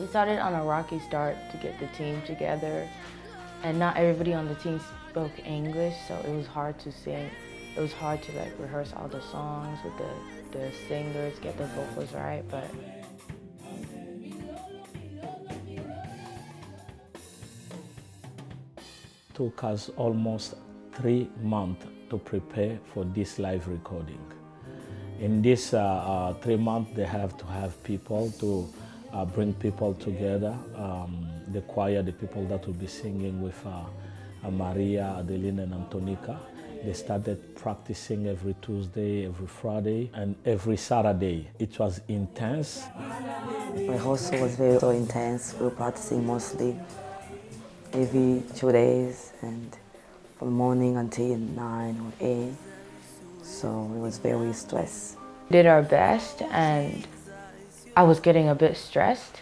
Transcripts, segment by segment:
We started on a rocky start to get the team together, and not everybody on the team spoke English, so it was hard to sing. It was hard to like rehearse all the songs with the singers, get the vocals right, but took us almost 3 months to prepare for this live recording. In this 3 months, they have to have people to bring people together. The choir, the people that will be singing with Maria, Adeline, and Antonica. They started practicing every Tuesday, every Friday, and every Saturday. It was intense. Rehearsal was very intense. We were practicing mostly every 2 days and from morning until 9 or 8. So it was very stressed. we did our best, and I was getting a bit stressed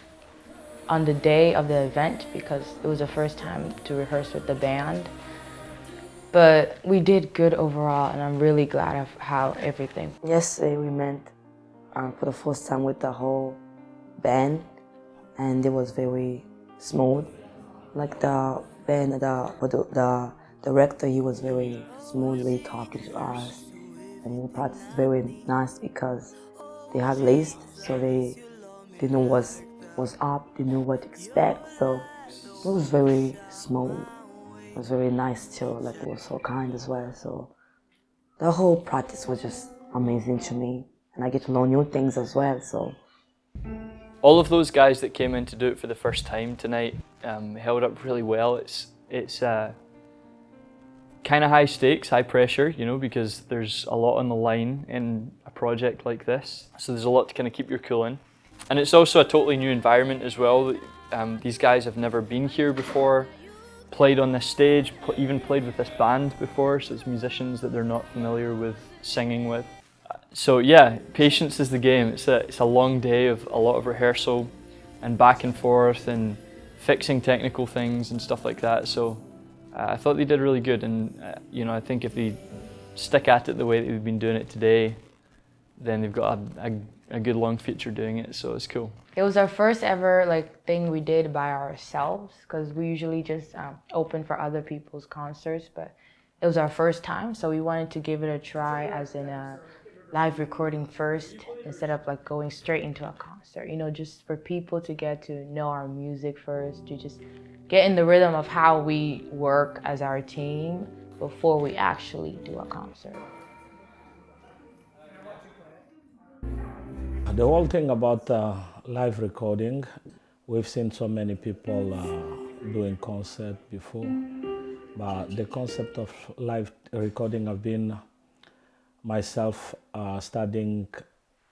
on the day of the event because it was the first time to rehearse with the band. But we did good overall, and I'm really glad of how everything. Yesterday we met for the first time with the whole band, and it was very smooth. Like the band, the director, he was very smoothly talking to us, and we practiced very nice because they had list, so they know what was up, they knew what to expect, so it was very smooth. It was very nice too, like they were so kind as well, so the whole practice was just amazing to me, and I get to know new things as well, so. All of those guys that came in to do it for the first time tonight held up really well. It's kind of high stakes, high pressure, you know, because there's a lot on the line in a project like this. So there's a lot to kind of keep your cool in. And it's also a totally new environment as well. These guys have never been here before, played on this stage, even played with this band before, so it's musicians that they're not familiar with singing with. So yeah, patience is the game. It's a long day of a lot of rehearsal and back and forth and fixing technical things and stuff like that. So I thought they did really good, and you know, I think if they stick at it the way that they've been doing it today, then they've got a good long future doing it. So it's cool. It was our first ever thing we did by ourselves, because we usually just open for other people's concerts, but it was our first time, so we wanted to give it a try as in a live recording first instead of going straight into a concert, you know, just for people to get to know our music first, to just get in the rhythm of how we work as our team before we actually do a concert. The whole thing about live recording, we've seen so many people doing concert before, but the concept of live recording have been myself studying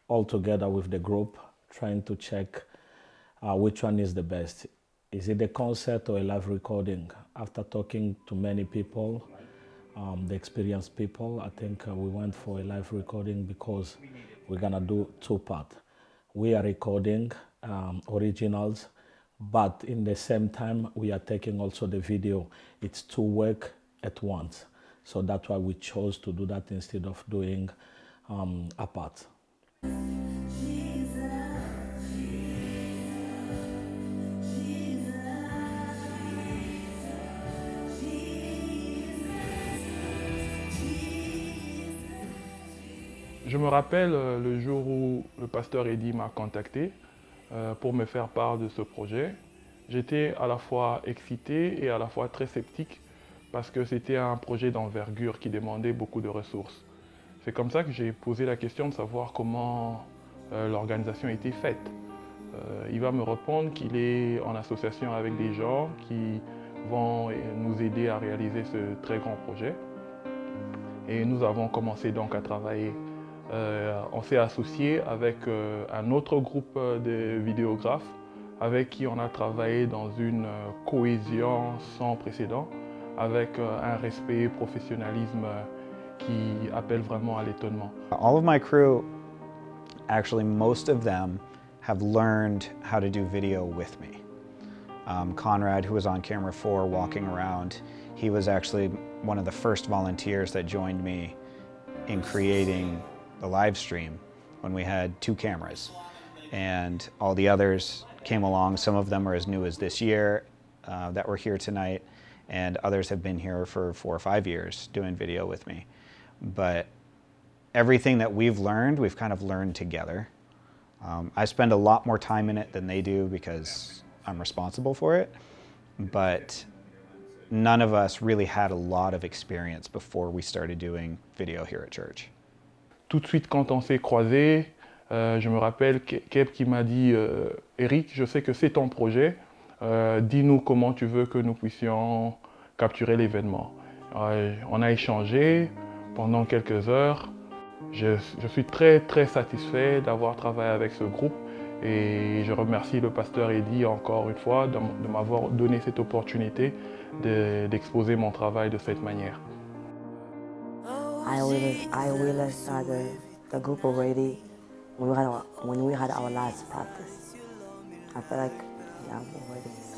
all together with the group, trying to check which one is the best. Is it a concert or a live recording? After talking to many people, the experienced people, I think we went for a live recording because we're gonna do 2 parts. We are recording originals, but in the same time, we are taking also the video. It's 2 work at once. So that's why we chose to do that instead of doing a part. Je me rappelle le jour où le pasteur Eddy m'a contacté pour me faire part de ce projet. J'étais à la fois excité et à la fois très sceptique parce que c'était un projet d'envergure qui demandait beaucoup de ressources. C'est comme ça que j'ai posé la question de savoir comment l'organisation était faite. Il va me répondre qu'il est en association avec des gens qui vont nous aider à réaliser ce très grand projet. Et nous avons commencé donc à travailler. On s'est associé avec un autre groupe de vidéographes avec qui on a travaillé dans une cohésion sans précédent, avec un respect et professionnalisme qui appelle vraiment à l'étonnement. All of my crew, actually most of them, have learned how to do video with me. Conrad, who was on camera 4 walking around, he was actually one of the first volunteers that joined me in creating the live stream when we had 2 cameras. And all the others came along. Some of them are as new as this year that were here tonight, and others have been here for 4 or 5 years doing video with me. But everything that we've learned, we've kind of learned together. I spend a lot more time in it than they do because I'm responsible for it, but none of us really had a lot of experience before we started doing video here at church. Tout de suite, quand on s'est croisés, je me rappelle Keb qui m'a dit Eric, je sais que c'est ton projet, dis-nous comment tu veux que nous puissions capturer l'événement. On a échangé pendant quelques heures. Je suis très satisfait d'avoir travaillé avec ce groupe et je remercie le pasteur Eddie encore une fois de m'avoir donné cette opportunité d'exposer mon travail de cette manière. I realized that the group already, when we had our last practice, I felt like, yeah, we're ready. So.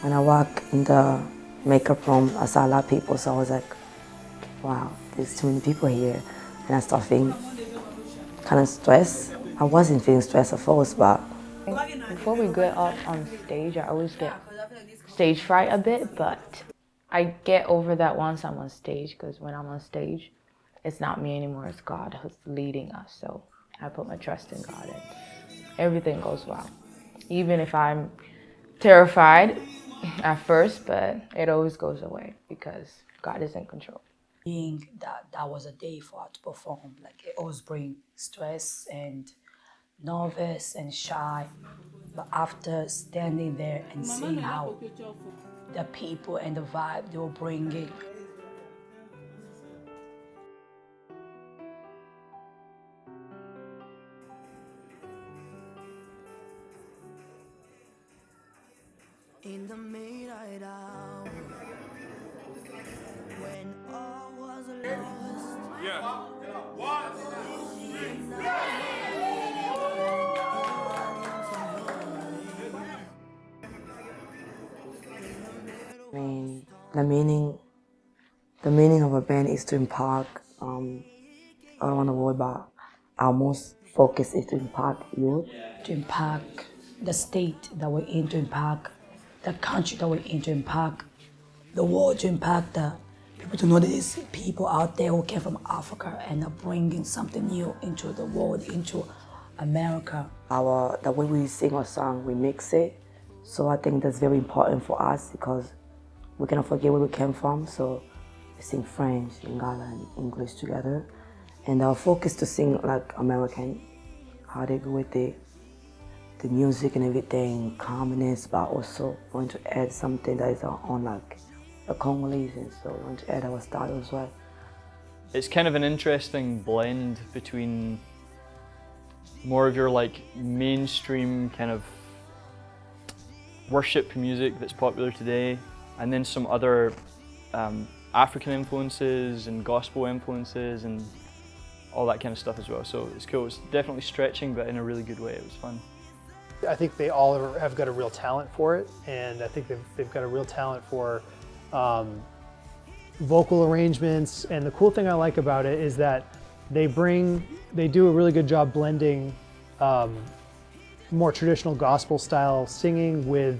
When I walk in the makeup room, I saw a lot of people, so I was like, wow, there's too many people here. And I started feeling kind of stressed. I wasn't feeling stressed at first, but... Before we get up on stage, I always get stage fright a bit, but I get over that once I'm on stage, because when I'm on stage, it's not me anymore, it's God who's leading us. So I put my trust in God and everything goes well. Even if I'm terrified at first, but it always goes away because God is in control. Being that was a day for us to perform, like it always brings stress and nervous and shy. But after standing there and seeing how the people and the vibe they were bringing, in the midnight hour, when all was lost. Yeah. I mean, the meaning of a band is to impact around the world, but our most focus is to impact youth. to impact the state that we're in, to impact the country that we're in, to impact the world, to impact the people, to know that there's people out there who came from Africa and are bringing something new into the world, into America. The way we sing our song, we mix it. So I think that's very important for us because we cannot forget where we came from. So we sing French, Lingala, and English together. And our focus to sing like American, how they go with the music and everything, calmness, but also want to add something that is on like the Congolese, and so we want to add our style as well. It's kind of an interesting blend between more of your like mainstream kind of worship music that's popular today, and then some other African influences and gospel influences and all that kind of stuff as well. So it's cool. It's definitely stretching, but in a really good way. It was fun. I think they all have got a real talent for it, and I think they've got a real talent for vocal arrangements. And the cool thing I like about it is that they do a really good job blending more traditional gospel style singing with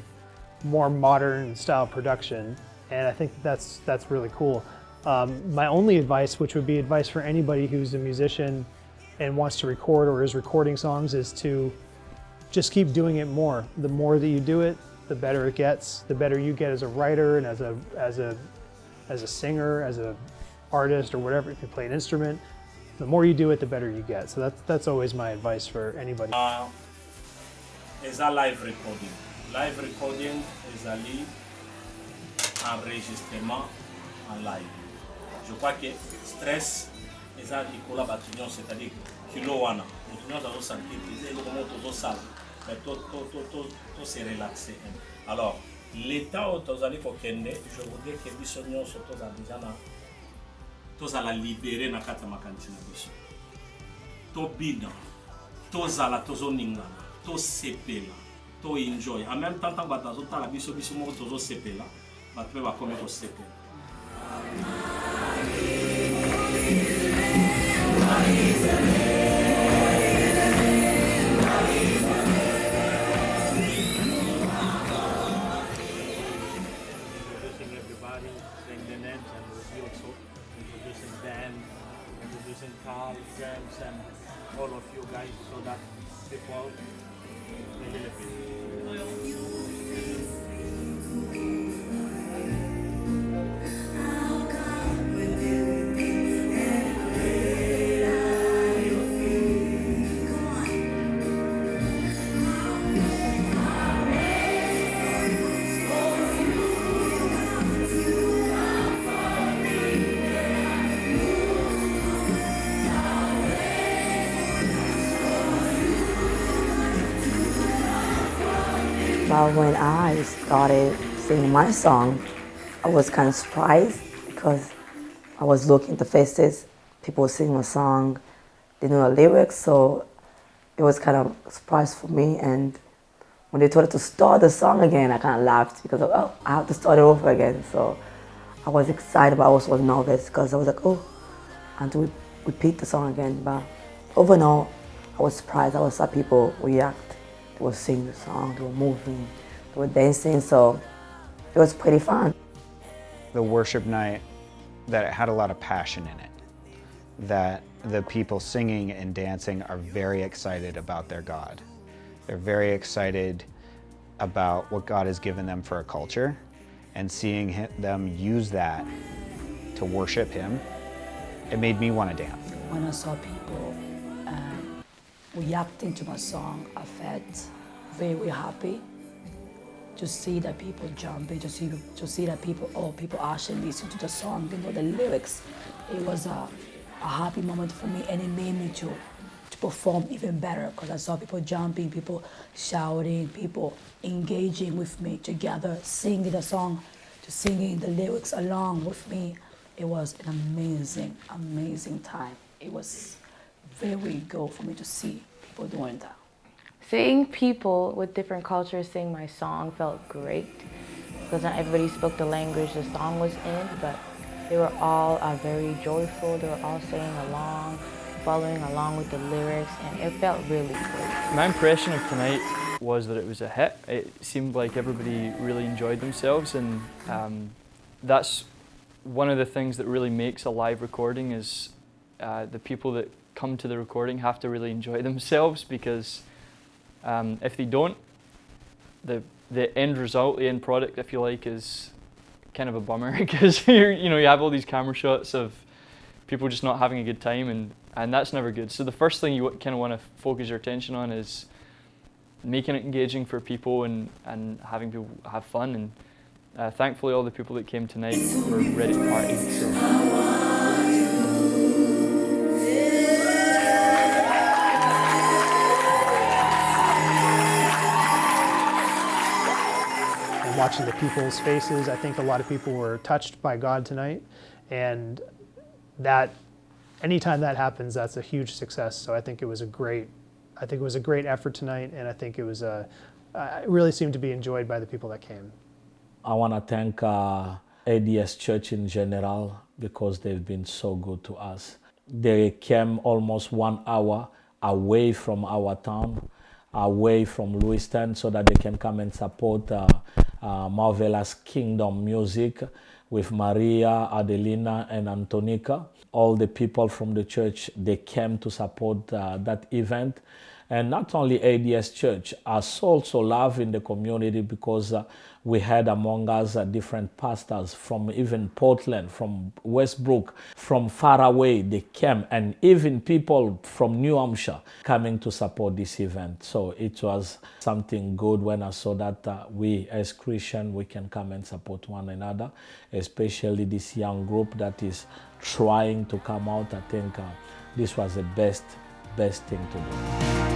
more modern style production, and I think that's really cool. My only advice, which would be advice for anybody who's a musician and wants to record or is recording songs, is to just keep doing it more. The more that you do it, the better it gets. The better you get as a writer and as a singer, as an artist, or whatever. If you play an instrument, the more you do it, the better you get. So that's always my advice for anybody. Is a live recording. Live recording is a enregistrement en live. Je crois que stress is a Nicolas Batugnon, c'est-à-dire kilo wana. Nous avons senti que nous avons tout ça, mais tout s'est relaxé. Alors, l'état où vous allez kokende, je voudrais que bisognon soit tous à déjà là, tous à la libérer na kata makantina biso. to bina, to zala, to zoningana, to sepela, to enjoy. En même temps, batazo ta la biso mo to sepela, batwe ba comme to sepela. Everybody saying their names, and we also introducing Dan, introducing Carl, James, and all of you guys, so that people maybe the But when I started singing my song, I was kind of surprised because I was looking at the faces, people were singing a song, they knew the lyrics, so it was kind of a surprise for me. And when they told us to start the song again, I kind of laughed because, oh, I have to start it over again. So I was excited, but I also was nervous because I was like, oh, I have to repeat the song again. But overall, I was surprised. I saw people react. They were singing the song, they were moving, they were dancing, so it was pretty fun. The worship night, that it had a lot of passion in it, that the people singing and dancing are very excited about their God. They're very excited about what God has given them for a culture, and seeing them use that to worship Him, it made me want to dance. When I saw people reacting to my song, I felt very happy to see that people jumping, to see that people actually listen to the song, they know the lyrics. It was a happy moment for me, and it made me to perform even better because I saw people jumping, people shouting, people engaging with me together, singing the song, to singing the lyrics along with me. It was an amazing, amazing time. It was very good for me to see people doing that. Seeing people with different cultures sing my song felt great because not everybody spoke the language the song was in, but they were all very joyful. They were all singing along, following along with the lyrics, and it felt really great. My impression of tonight was that it was a hit. It seemed like everybody really enjoyed themselves, and that's one of the things that really makes a live recording is the people that come to the recording have to really enjoy themselves, because if they don't, the end result, the end product, if you like, is kind of a bummer because you have all these camera shots of people just not having a good time, and that's never good. So the first thing you kind of want to focus your attention on is making it engaging for people and having people have fun. And thankfully, all the people that came tonight were ready to party. So. Watching the people's faces, I think a lot of people were touched by God tonight, and that anytime that happens, that's a huge success. So I think it was a great effort tonight, and I think it was it really seemed to be enjoyed by the people that came. I want to thank ADS Church in general because they've been so good to us. They came almost 1 hour away from our town, away from Lewiston, so that they can come and support Marvelous Kingdom Music with Maria, Adelina, and Antonica. All the people from the church, they came to support that event. And not only ADS Church, us also love in the community because we had among us different pastors from even Portland, from Westbrook, from far away they came, and even people from New Hampshire coming to support this event. So it was something good when I saw that we as Christians, we can come and support one another, especially this young group that is trying to come out. I think this was the best thing to do.